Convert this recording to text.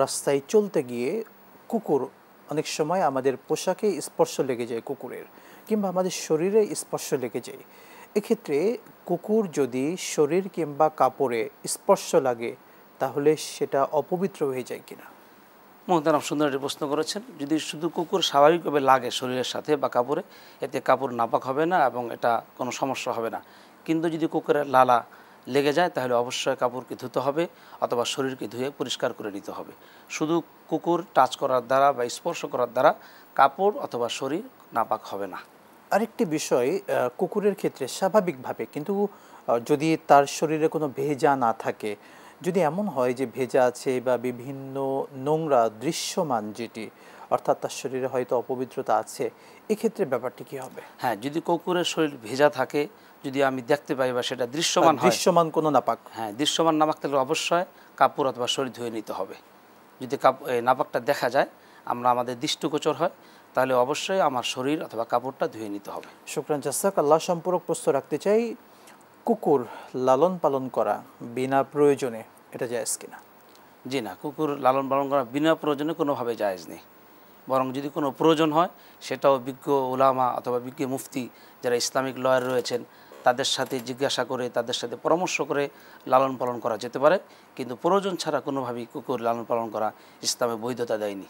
রাস্তায় চলতে গিয়ে কুকুর অনেক সময় আমাদের পোশাকে স্পর্শ লেগে যায় কুকুরের, কিংবা আমাদের শরীরে স্পর্শ লেগে যায়। এক্ষেত্রে কুকুর যদি শরীর কিংবা কাপড়ে স্পর্শ লাগে তাহলে সেটা অপবিত্র হয়ে যায় কিনা? মোহতারাম, সুন্দর একটি প্রশ্ন করেছেন। যদি শুধু কুকুর স্বাভাবিকভাবে লাগে শরীরের সাথে বা কাপড়ে, এতে কাপড় নাপাক হবে না এবং এটা কোনো সমস্যা হবে না। কিন্তু যদি কুকুরের লালা লেগে যায় তাহলে অবশ্যই কাপড়কে ধুতে হবে অথবা শরীরকে ধুয়ে পরিষ্কার করে নিতে হবে। শুধু কুকুর টাচ করার দ্বারা বা স্পর্শ করার দ্বারা কাপড় অথবা শরীর নাপাক হবে না। আরেকটি বিষয়, কুকুরের ক্ষেত্রে স্বাভাবিকভাবে কিন্তু যদি তার শরীরে কোনো ভেজা না থাকে, যদি এমন হয় যে ভেজা আছে বা বিভিন্ন নোংরা দৃশ্যমান যেটি, অর্থাৎ তার শরীরে হয়তো অপবিত্রতা আছে, এক্ষেত্রে ব্যাপারটি কী হবে? হ্যাঁ, যদি কুকুরের শরীর ভেজা থাকে, যদি আমি দেখতে পাই বা সেটা দৃশ্যমান হয়, দৃশ্যমান কোনো নাপাক, হ্যাঁ দৃশ্যমান নাপাক, তাহলে অবশ্যই কাপড় অথবা শরীর ধুয়ে নিতে হবে। যদি নাপাকটা দেখা যায়, আমরা আমাদের দৃষ্টিগোচর হয়, তাহলে অবশ্যই আমার শরীর অথবা কাপড়টা ধুয়ে নিতে হবে। শুকরান জাসাক। আল্লাহ সম্পর্ক প্রশ্ন রাখতে চাই, কুকুর লালন পালন করা বিনা প্রয়োজনে এটা জায়েজ কিনা? জি না, কুকুর লালন পালন করা বিনা প্রয়োজনে কোনোভাবে জায়েজ নেই। বরং যদি কোনো প্রয়োজন হয়, সেটাও বিজ্ঞ উলামা অথবা বিজ্ঞ মুফতি যারা ইসলামিক লয়ার রয়েছেন তাদের সাথে জিজ্ঞাসা করে, তাদের সাথে পরামর্শ করে লালন পালন করা যেতে পারে। কিন্তু প্রয়োজন ছাড়া কোনোভাবেই কুকুর লালন পালন করা ইসলামে বৈধতা দেয়নি।